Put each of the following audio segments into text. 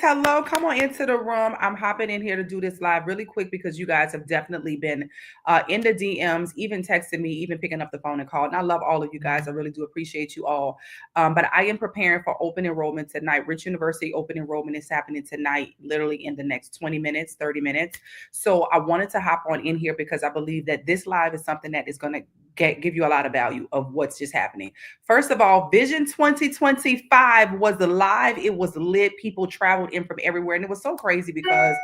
Hello, come on into the room. I'm hopping in here to do this live really quick because you guys have definitely been in the DMs, even texting me, even picking up the phone and calling. And I love all of you guys. I really do appreciate you all. But I am preparing for open enrollment tonight. Rich University open enrollment is happening tonight, literally in the next 20 minutes, 30 minutes. So I wanted to hop on in here because I believe that this live is something that is going to give you a lot of value of what's just happening. First of all, Vision 2025 was live. It was lit. People traveled in from everywhere. And it was so crazy because,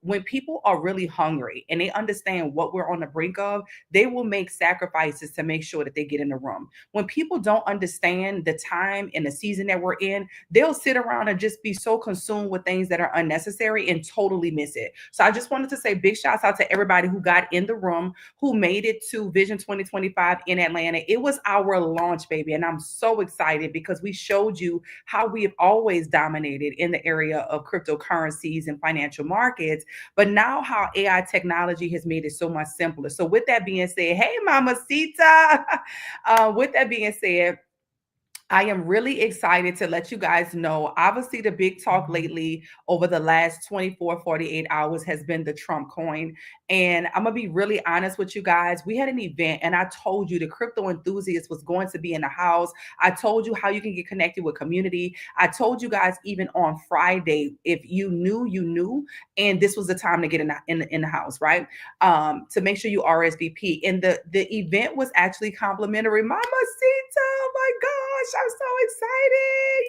when people are really hungry and they understand what we're on the brink of, they will make sacrifices to make sure that they get in the room. When people don't understand the time and the season that we're in, they'll sit around and just be so consumed with things that are unnecessary and totally miss it. So I just wanted to say big shouts out to everybody who got in the room, who made it to Vision 2025 in Atlanta. It was our launch, baby. And I'm so excited because we showed you how we have always dominated in the area of cryptocurrencies and financial markets, but now how AI technology has made it so much simpler. So with that being said, hey, Mama Sita. With that being said, I am really excited to let you guys know. Obviously, the big talk lately over the last 24, 48 hours has been the Trump coin. And I'm going to be really honest with you guys. We had an event and I told you the crypto enthusiast was going to be in the house. I told you how you can get connected with community. I told you guys even on Friday, if you knew, you knew. And this was the time to get in the house, right? To make sure you RSVP. And the event was actually complimentary. Mama Sita, oh my gosh. I'm so excited.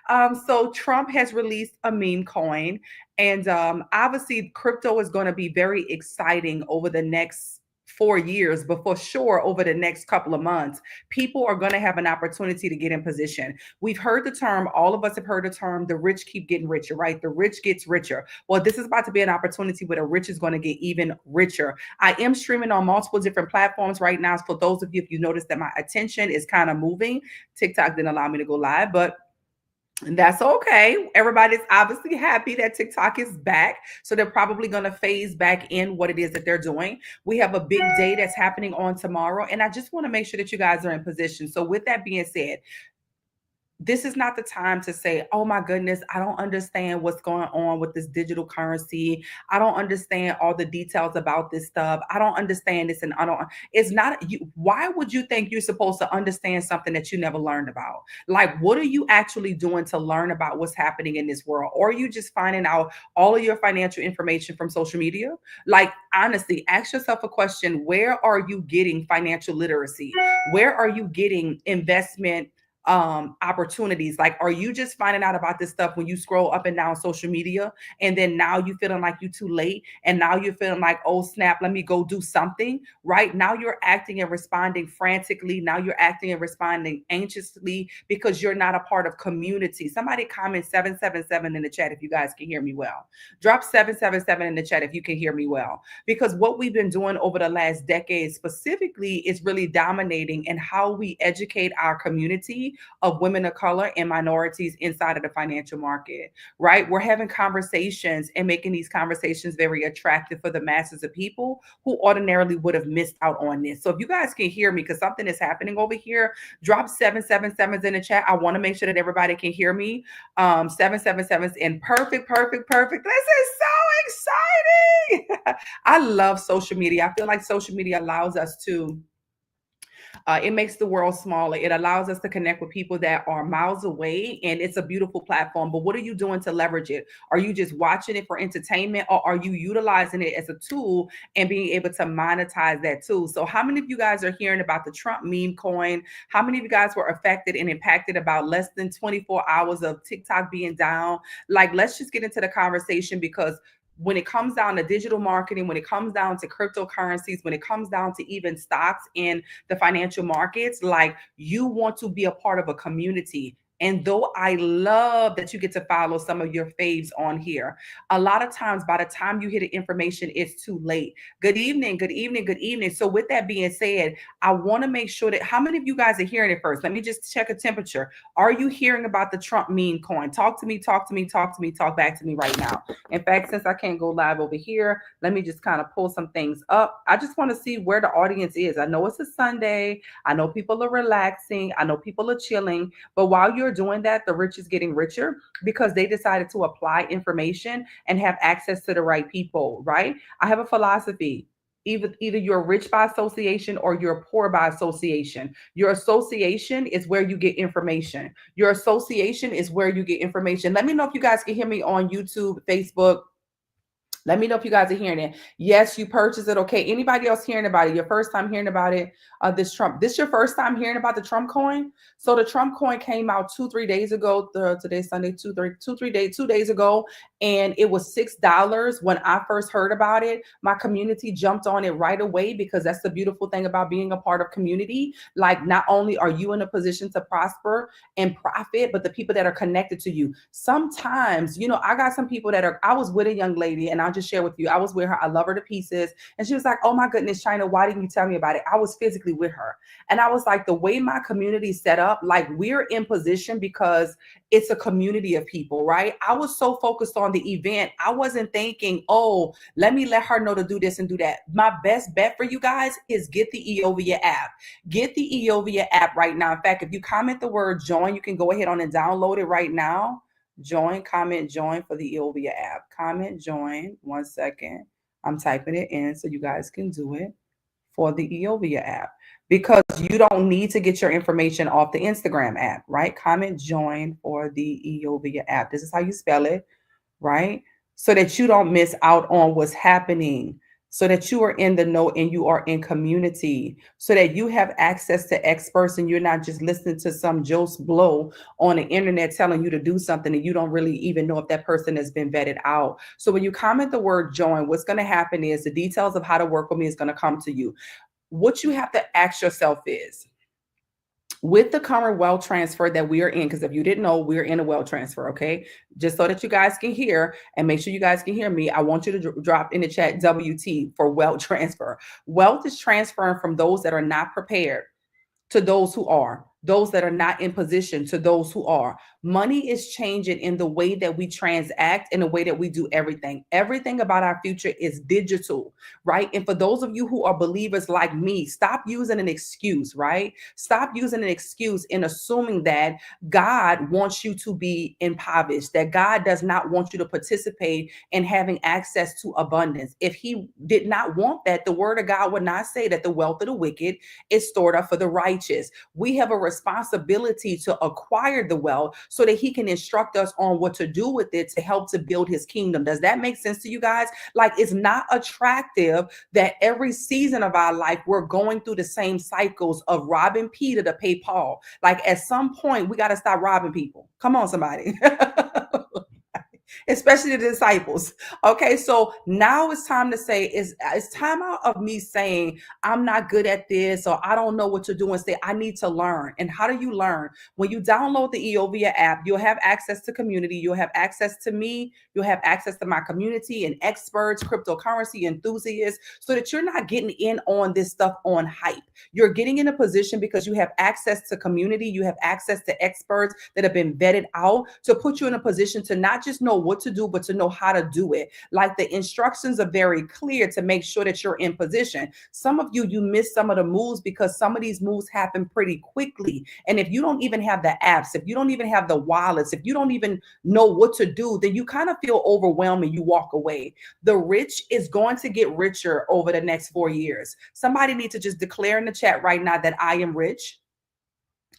Yay. So Trump has released a meme coin. And obviously, crypto is going to be very exciting over the next 4 years, but for sure, over the next couple of months, people are going to have an opportunity to get in position. We've heard the term, all of us have heard the term, the rich keep getting richer, right? The rich gets richer. Well, this is about to be an opportunity where the rich is going to get even richer. I am streaming on multiple different platforms right now. For those of you, if you notice that my attention is kind of moving, TikTok didn't allow me to go live, but that's okay. Everybody's obviously happy that TikTok is back. So they're probably going to phase back in what it is that they're doing. We have a big day that's happening on tomorrow. And I just want to make sure that you guys are in position. So with that being said, this is not the time to say, oh my goodness, I don't understand what's going on with this digital currency. I don't understand all the details about this stuff. I don't understand this. And it's not you. Why would you think you're supposed to understand something that you never learned about? Like, what are you actually doing to learn about what's happening in this world? Or are you just finding out all of your financial information from social media? Like, honestly, ask yourself a question. Where are you getting financial literacy? Where are you getting investment opportunities? Like, are you just finding out about this stuff when you scroll up and down social media, and then now you feeling like you too late, and now you're feeling like, oh snap, let me go do something? Right now you're acting and responding frantically. Now you're acting and responding anxiously because you're not a part of community. Somebody comment 777 in the chat if you guys can hear me well. Drop 777 in the chat if you can hear me well, because what we've been doing over the last decade specifically is really dominating in how we educate our community of women of color and minorities inside of the financial market, right? We're having conversations and making these conversations very attractive for the masses of people who ordinarily would have missed out on this. So if you guys can hear me, because something is happening over here, drop 777s in the chat. I want to make sure that everybody can hear me. 777s in perfect. This is so exciting. I love social media. I feel like social media allows us to it makes the world smaller. It allows us to connect with people that are miles away, and it's a beautiful platform. But what are you doing to leverage it? Are you just watching it for entertainment, or are you utilizing it as a tool and being able to monetize that tool? So how many of you guys are hearing about the Trump meme coin? How many of you guys were affected and impacted about less than 24 hours of TikTok being down? Like, let's just get into the conversation, because when it comes down to digital marketing, when it comes down to cryptocurrencies, when it comes down to even stocks in the financial markets, like, you want to be a part of a community. And though I love that you get to follow some of your faves on here, a lot of times by the time you hear the information, it's too late. Good evening, good evening, good evening. So with that being said, I want to make sure that, how many of you guys are hearing it first? Let me just check a temperature. Are you hearing about the Trump meme coin? Talk to me, talk to me, talk to me, talk back to me right now. In fact, since I can't go live over here, let me just kind of pull some things up. I just want to see where the audience is. I know it's a Sunday. I know people are relaxing. I know people are chilling. But while you're they're doing that, the rich is getting richer because they decided to apply information and have access to the right people, right? I have a philosophy. Either you're rich by association or you're poor by association. Your association is where you get information. Your association is where you get information. Let me know if you guys can hear me on YouTube, Facebook. Let me know if you guys are hearing it. Yes, you purchased it. Okay. Anybody else hearing about it? Your first time hearing about it? This Trump. This your first time hearing about the Trump coin? So the Trump coin came out 2-3 days ago. Today's Sunday, 2 days ago, and it was $6 when I first heard about it. My community jumped on it right away because that's the beautiful thing about being a part of community. Like, not only are you in a position to prosper and profit, but the people that are connected to you. Sometimes, I got some people that are. I was with a young lady, and I'll just share with you. I was with her. I love her to pieces. And she was like, "Oh my goodness, China, why didn't you tell me about it?" I was physically with her. And I was like, the way my community set up, like, we're in position because it's a community of people, right? I was so focused on the event. I wasn't thinking, oh, let me let her know to do this and do that. My best bet for you guys is get the Eovia app. Get the Eovia app right now. In fact, if you comment the word join, you can go ahead on and download it right now. Join, comment, join for the Eovia app. Comment, join. 1 second. I'm typing it in so you guys can do it for the Eovia app, because you don't need to get your information off the Instagram app, right? Comment, join for the Eovia app. This is how you spell it, right? So that you don't miss out on what's happening, so that you are in the know and you are in community, so that you have access to experts and you're not just listening to some Joe's blow on the internet telling you to do something and you don't really even know if that person has been vetted out. So when you comment the word join, what's going to happen is the details of how to work with me is going to come to you. What you have to ask yourself is, with the current wealth transfer that we are in, because if you didn't know, we're in a wealth transfer, okay? Just so that you guys can hear and make sure you guys can hear me, I want you to drop in the chat WT for wealth transfer. Wealth is transferring from those that are not prepared to those who are, those that are not in position to those who are. Money is changing in the way that we transact, in the way that we do everything. Everything about our future is digital, right? And for those of you who are believers like me, stop using an excuse, right? Stop using an excuse in assuming that God wants you to be impoverished, that God does not want you to participate in having access to abundance. If he did not want that, the word of God would not say that the wealth of the wicked is stored up for the righteous. We have a responsibility to acquire the wealth so that he can instruct us on what to do with it to help to build his kingdom. Does that make sense to you guys? Like, it's not attractive that every season of our life we're going through the same cycles of robbing Peter to pay Paul. Like, at some point we got to stop robbing people. Come on, somebody. Especially the disciples. Okay, so now it's time to say, it's time out of me saying I'm not good at this or I don't know what to do, and say I need to learn. And how do you learn? When you download the Eovia app, you'll have access to community, you'll have access to me, you'll have access to my community and experts, cryptocurrency enthusiasts, so that you're not getting in on this stuff on hype. You're getting in a position because you have access to community, you have access to experts that have been vetted out to put you in a position to not just know what to do, but to know how to do it. Like, the instructions are very clear to make sure that you're in position. Some of you miss some of the moves because some of these moves happen pretty quickly. And if you don't even have the apps, if you don't even have the wallets, if you don't even know what to do, then you kind of feel overwhelmed and you walk away. The rich is going to get richer over the next 4 years. Somebody needs to just declare in the chat right now that I am rich.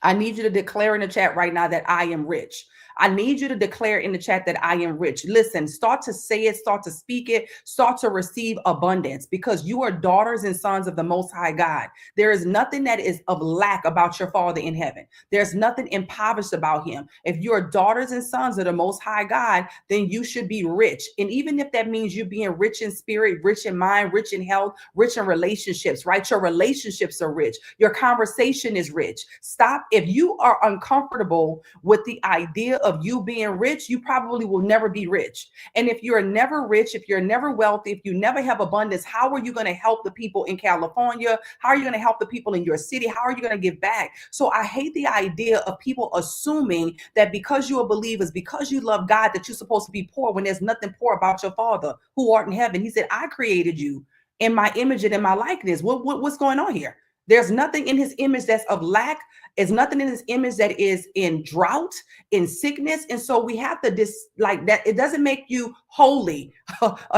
I need you to declare in the chat right now that I am rich. I need you to declare in the chat that I am rich. Listen, start to say it, start to speak it, start to receive abundance, because you are daughters and sons of the Most High God. There is nothing that is of lack about your Father in heaven. There's nothing impoverished about him. If you are daughters and sons of the Most High God, then you should be rich. And even if that means you being rich in spirit, rich in mind, rich in health, rich in relationships, right? Your relationships are rich. Your conversation is rich. Stop. If you are uncomfortable with the idea of you being rich, you probably will never be rich. And if you're never rich, if you're never wealthy, if you never have abundance, how are you going to help the people in California? How are you going to help the people in your city? How are you going to give back? So I hate the idea of people assuming that because you are believers, because you love God, that you're supposed to be poor when there's nothing poor about your Father who art in heaven. He said, I created you in my image and in my likeness. What's going on here? There's nothing in his image that's of lack It's nothing in this image that is in drought, in sickness. And so we have to like that. It doesn't make you holy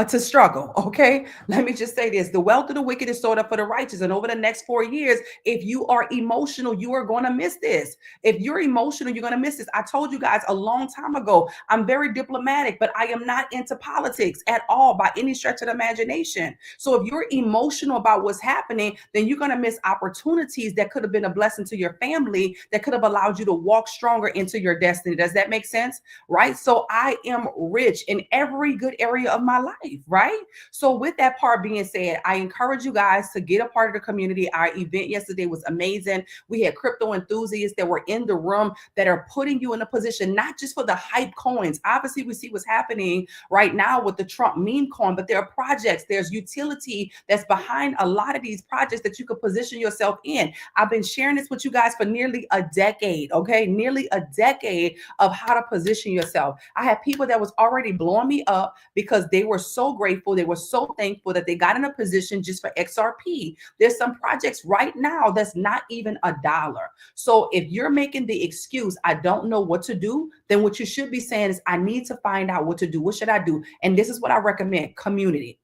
to struggle. Okay. Let me just say this: the wealth of the wicked is stored up for the righteous. And over the next 4 years, if you are emotional, you are going to miss this. If you're emotional, you're going to miss this. I told you guys a long time ago, I'm very diplomatic, but I am not into politics at all by any stretch of the imagination. So if you're emotional about what's happening, then you're going to miss opportunities that could have been a blessing to your family, that could have allowed you to walk stronger into your destiny. Does that make sense? Right? So I am rich in every good area of my life, right? So with that part being said, I encourage you guys to get a part of the community. Our event yesterday was amazing. We had crypto enthusiasts that were in the room that are putting you in a position, not just for the hype coins. Obviously, we see what's happening right now with the Trump meme coin, but there are projects, there's utility that's behind a lot of these projects that you could position yourself in. I've been sharing this with you guys for nearly a decade, okay? Nearly a decade of how to position yourself. I had people that was already blowing me up because they were so grateful, they were so thankful that they got in a position just for XRP. There's some projects right now that's not even $1. So if you're making the excuse, I don't know what to do, then what you should be saying is, I need to find out what to do. What should I do? And this is what I recommend: community.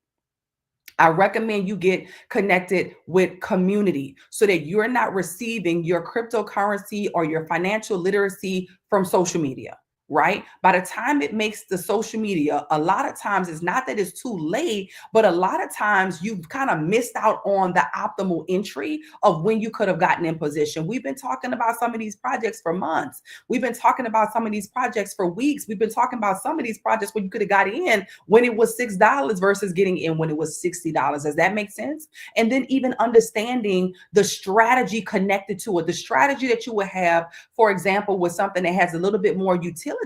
I recommend you get connected with community so that you're not receiving your cryptocurrency or your financial literacy from social media. Right? By the time it makes the social media, a lot of times it's not that it's too late, but a lot of times you've kind of missed out on the optimal entry of when you could have gotten in position. We've been talking about some of these projects for months. We've been talking about some of these projects for weeks. We've been talking about some of these projects where you could have got in when it was $6 versus getting in when it was $60. Does that make sense? And then even understanding the strategy connected to it, the strategy that you would have, for example, with something that has a little bit more utility,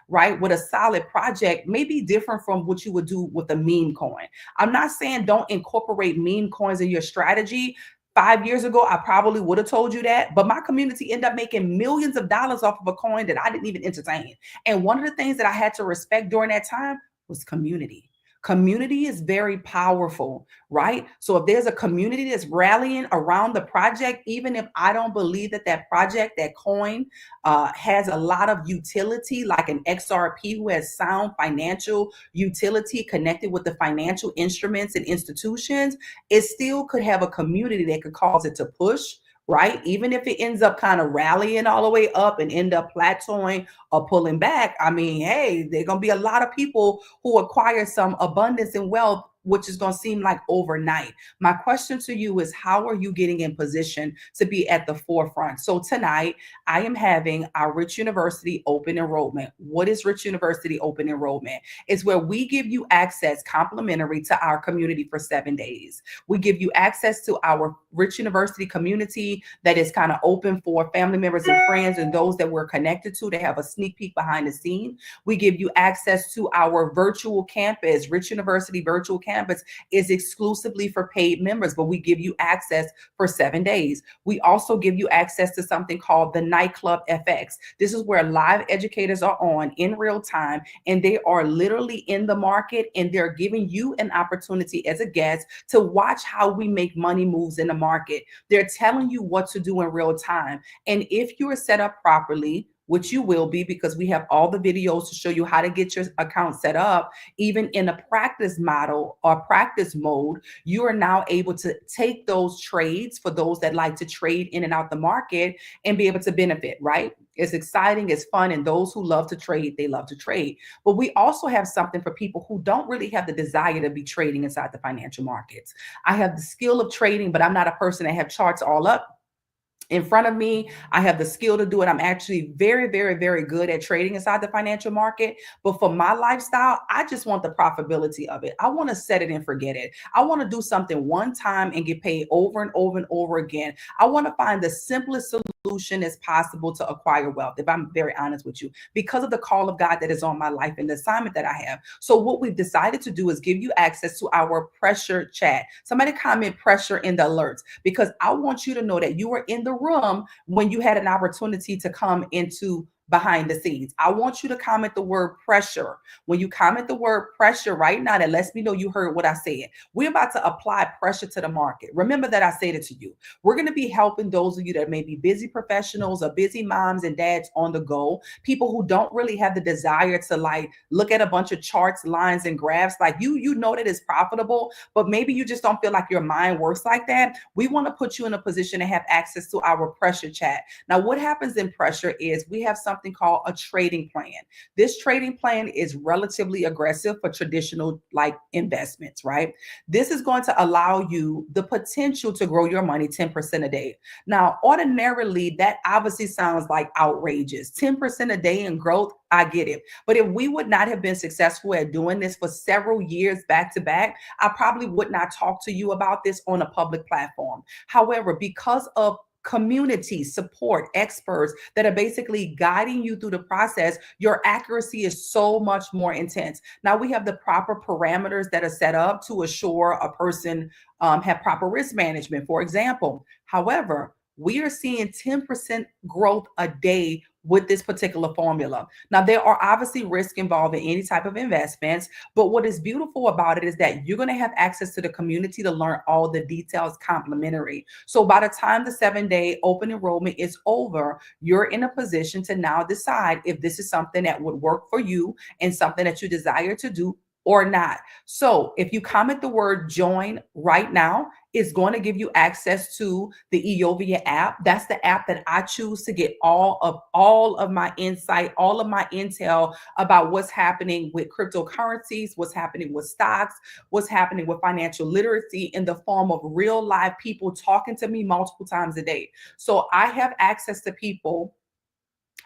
right? With a solid project, may be different from what you would do with a meme coin. I'm not saying don't incorporate meme coins in your strategy. 5 years ago, I probably would have told you that, but my community ended up making millions of dollars off of a coin that I didn't even entertain. And one of the things that I had to respect during that time was community. Community is very powerful, right? So if there's a community that's rallying around the project, even if I don't believe that that project, that coin, has a lot of utility, like an XRP who has sound financial utility connected with the financial instruments and institutions, it still could have a community that could cause it to push. Right? Even if it ends up kind of rallying all the way up and end up plateauing or pulling back, I mean, hey, there are going to be a lot of people who acquire some abundance and wealth, which is going to seem like overnight. My question to you is, how are you getting in position to be at the forefront? So tonight, I am having our Rich University Open Enrollment. What is Rich University Open Enrollment? It's where we give you access complimentary to our community for 7 days. We give you access to our Rich University community that is kind of open for family members and friends and those that we're connected to have a sneak peek behind the scene. We give you access to our virtual campus. Rich University virtual campus is exclusively for paid members, but we give you access for 7 days. We also give you access to something called the Nightclub FX. This is where live educators are on in real time, and they are literally in the market, and they're giving you an opportunity as a guest to watch how we make money moves in the market. They're telling you what to do in real time. And if you are set up properly, which you will be, because we have all the videos to show you how to get your account set up, even in a practice model or practice mode, you are now able to take those trades for those that like to trade in and out the market and be able to benefit, right? It's exciting, it's fun, and those who love to trade, they love to trade. But we also have something for people who don't really have the desire to be trading inside the financial markets. I have the skill of trading, but I'm not a person that have charts all up in front of me. I have the skill to do it. I'm actually very, very, very good at trading inside the financial market. But for my lifestyle, I just want the profitability of it. I want to set it and forget it. I want to do something one time and get paid over and over and over again. I want to find the simplest solution as possible to acquire wealth, if I'm very honest with you, because of the call of God that is on my life and the assignment that I have. So what we've decided to do is give you access to our pressure chat. Somebody comment pressure in the alerts, because I want you to know that you were in the room when you had an opportunity to come into behind the scenes. I want you to comment the word pressure. When you comment the word pressure right now, that lets me know you heard what I said. We're about to apply pressure to the market. Remember that I said it to you. We're going to be helping those of you that may be busy professionals or busy moms and dads on the go, people who don't really have the desire to like look at a bunch of charts, lines, and graphs. Like you know that it's profitable, but maybe you just don't feel like your mind works like that. We want to put you in a position to have access to our pressure chat. Now, what happens in pressure is we have something called a trading plan. This trading plan is relatively aggressive for traditional like investments, right? This is going to allow you the potential to grow your money 10% a day. Now, ordinarily, that obviously sounds like outrageous. 10% a day in growth, I get it. But if we would not have been successful at doing this for several years back to back, I probably would not talk to you about this on a public platform. However, because of community support experts that are basically guiding you through the process, your accuracy is so much more intense. Now we have the proper parameters that are set up to assure a person have proper risk management, for example. However, we are seeing 10% growth a day with this particular formula. Now, there are obviously risks involved in any type of investments, but what is beautiful about it is that you're going to have access to the community to learn all the details complimentary. So by the time the 7-day open enrollment is over, you're in a position to now decide if this is something that would work for you and something that you desire to do or not. So if you comment the word join right now, it's going to give you access to the Eovia app. That's the app that I choose to get all of my insight, all of my intel about what's happening with cryptocurrencies, what's happening with stocks, what's happening with financial literacy in the form of real live people talking to me multiple times a day. So I have access to people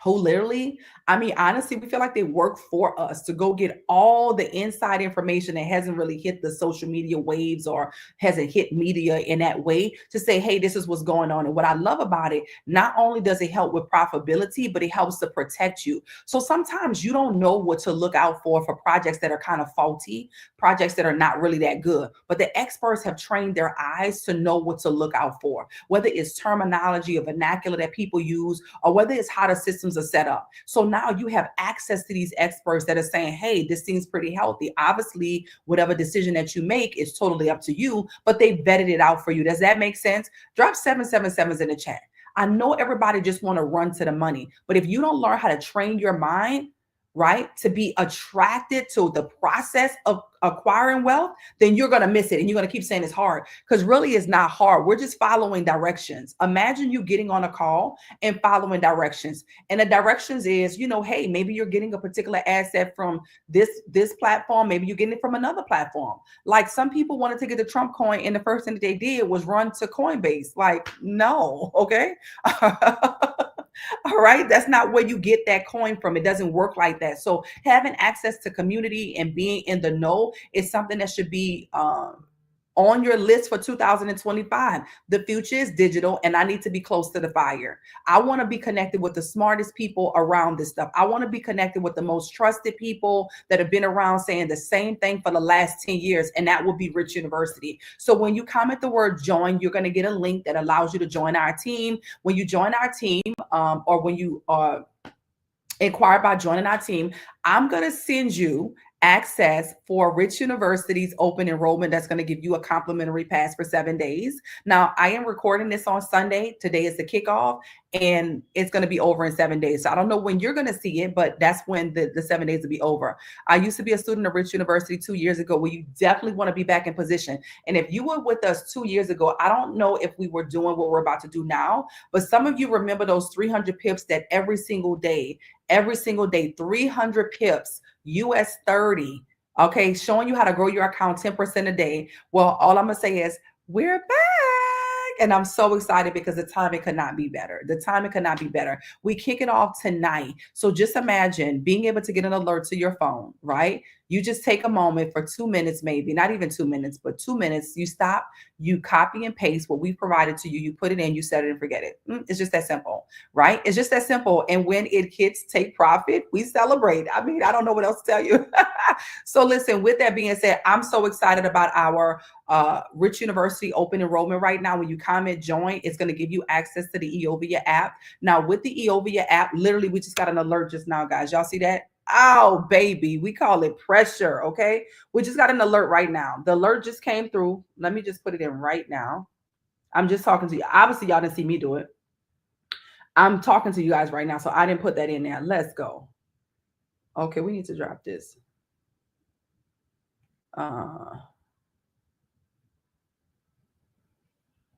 who literally, I mean, honestly, we feel like they work for us to go get all the inside information that hasn't really hit the social media waves or hasn't hit media in that way to say, hey, this is what's going on. And what I love about it, not only does it help with profitability, but it helps to protect you. So sometimes you don't know what to look out for projects that are kind of faulty, projects that are not really that good. But the experts have trained their eyes to know what to look out for, whether it's terminology or vernacular that people use, or whether it's how the systems are set up. So now you have access to these experts that are saying, hey, this seems pretty healthy. Obviously, whatever decision that you make is totally up to you, but they vetted it out for you. Does that make sense? Drop 777s in the chat. I know everybody just want to run to the money, but if you don't learn how to train your mind, right, to be attracted to the process of acquiring wealth, then you're going to miss it. And you're going to keep saying it's hard, because really it's not hard. We're just following directions. Imagine you getting on a call and following directions. And the directions is, hey, maybe you're getting a particular asset from this platform. Maybe you're getting it from another platform. Like some people wanted to get the Trump coin, and the first thing that they did was run to Coinbase. Like, no, okay. All right. That's not where you get that coin from. It doesn't work like that. So having access to community and being in the know is something that should be on your list for 2025. The future is digital, and I need to be close to the fire. I want to be connected with the smartest people around this stuff. I want to be connected with the most trusted people that have been around saying the same thing for the last 10 years, and that will be Rich University. So when you comment the word join, you're going to get a link that allows you to join our team. When you join our team, or when you inquire about joining our team, I'm going to send you access for Rich University's open enrollment that's going to give you a complimentary pass for 7 days. Now, I am recording this on Sunday. Today is the kickoff, and it's going to be over in 7 days. So I don't know when you're going to see it, but that's when the 7 days will be over. I used to be a student of Rich University 2 years ago, where you definitely want to be back in position. And if you were with us 2 years ago, I don't know if we were doing what we're about to do now, but some of you remember those 300 pips that every single day, 300 pips, US 30, okay, showing you how to grow your account 10% a day. Well, all I'm going to say is we're back. And I'm so excited because the timing could not be better. The timing could not be better. We kick it off tonight. So just imagine being able to get an alert to your phone, right? You just take a moment for 2 minutes, maybe not even 2 minutes, but 2 minutes. You stop, you copy and paste what we provided to you. You put it in, you set it and forget it. It's just that simple, right? It's just that simple. And when it hits take profit, we celebrate. I mean, I don't know what else to tell you. So listen, with that being said, I'm so excited about our Rich University open enrollment right now. When you comment join, it's going to give you access to the Eovia app. Now, with the Eovia app, literally, we just got an alert just now, guys. Y'all see that? Oh, baby. We call it pressure. Okay. We just got an alert right now. The alert just came through. Let me just put it in right now. I'm just talking to you. Obviously, y'all didn't see me do it. I'm talking to you guys right now. So I didn't put that in there. Let's go. Okay. We need to drop this. Uh,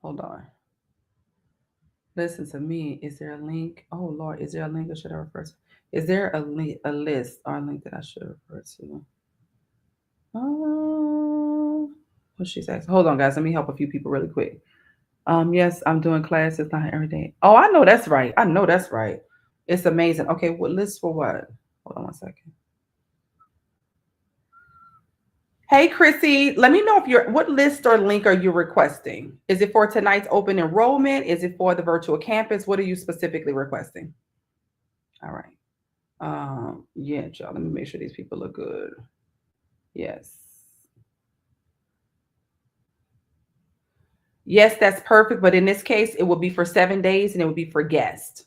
Hold on. Listen to me. Is there a link? Oh Lord, is there a link or should I refer to? Is there a link, a list or a link that I should refer to? What she says. Hold on, guys. Let me help a few people really quick. Yes, I'm doing classes not every day. Oh, I know that's right. I know that's right. It's amazing. Okay, what list for what? Hold on one second. Hey Chrissy, let me know if you're what list or link are you requesting? Is it for tonight's open enrollment? Is it for the virtual campus? What are you specifically requesting? All right. Yeah, y'all. Let me make sure these people look good. Yes. Yes, that's perfect. But in this case, it will be for 7 days and it will be for guests.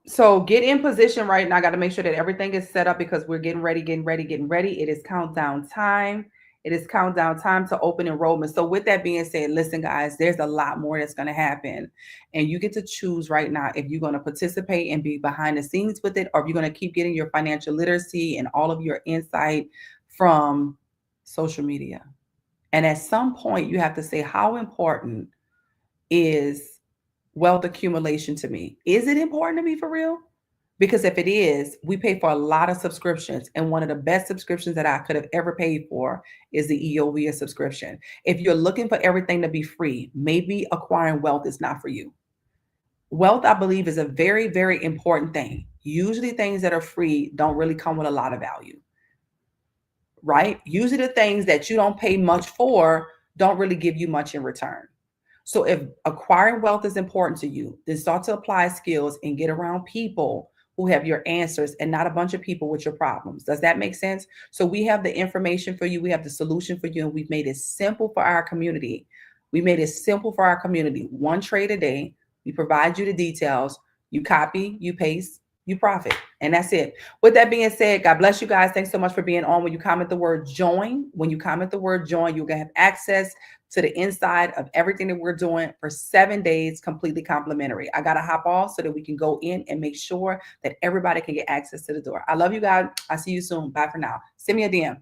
So get in position right now. I got to make sure that everything is set up because we're getting ready, getting ready, getting ready. It is countdown time. It is countdown time to open enrollment. So with that being said, listen, guys, there's a lot more that's going to happen. And you get to choose right now if you're going to participate and be behind the scenes with it, or if you're going to keep getting your financial literacy and all of your insight from social media. And at some point, you have to say, how important is wealth accumulation to me? Is it important to me for real? Because if it is, we pay for a lot of subscriptions. And one of the best subscriptions that I could have ever paid for is the EOVIA subscription. If you're looking for everything to be free, maybe acquiring wealth is not for you. Wealth, I believe, is a very, very important thing. Usually things that are free don't really come with a lot of value, right? Usually the things that you don't pay much for don't really give you much in return. So if acquiring wealth is important to you, then start to apply skills and get around people who have your answers and not a bunch of people with your problems. Does that make sense? So we have the information for you, we have the solution for you, and we've made it simple for our community. We made it simple for our community. One trade a day. We provide you the details. You copy, you paste, you profit. And that's it. With that being said, God bless you guys. Thanks so much for being on. When you comment the word join, you're going to have access to the inside of everything that we're doing for 7 days, completely complimentary. I got to hop off so that we can go in and make sure that everybody can get access to the door. I love you guys. I'll see you soon. Bye for now. Send me a DM.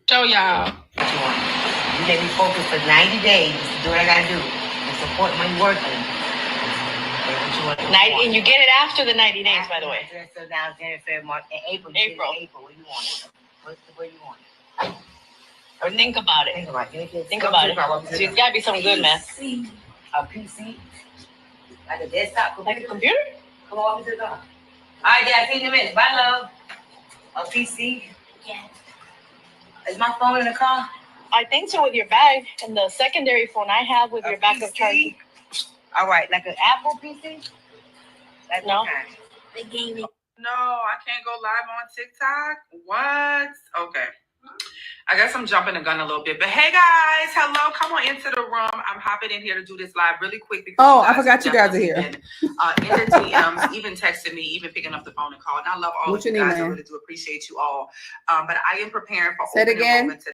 Show y'all. You let me focus for 90 days to do what I gotta do and support my working. And you get it after the 90 days, by the way. So now January, February, March, and April. April. What do you want? What do you want? Or think about it. Think about it. Think about it. So it's gotta be something good, man. A PC? Like a desktop computer? Like a computer? Come on, to the door. All right, yeah, see you in a minute. Bye, love. A PC? Yeah. Is my phone in the car? I think so, with your bag and the secondary phone I have with your backup charger. All right, like an Apple PC? Like no. They gave me. No, I can't go live on TikTok. What? Okay. I guess I'm jumping the gun a little bit, but hey guys, hello, come on into the room. I'm hopping in here to do this live really quick because I forgot you guys are here. In the DMs, even texting me, even picking up the phone and calling. I love all of you guys. I really do appreciate you all. But I am preparing for Say it open again. enrollment today.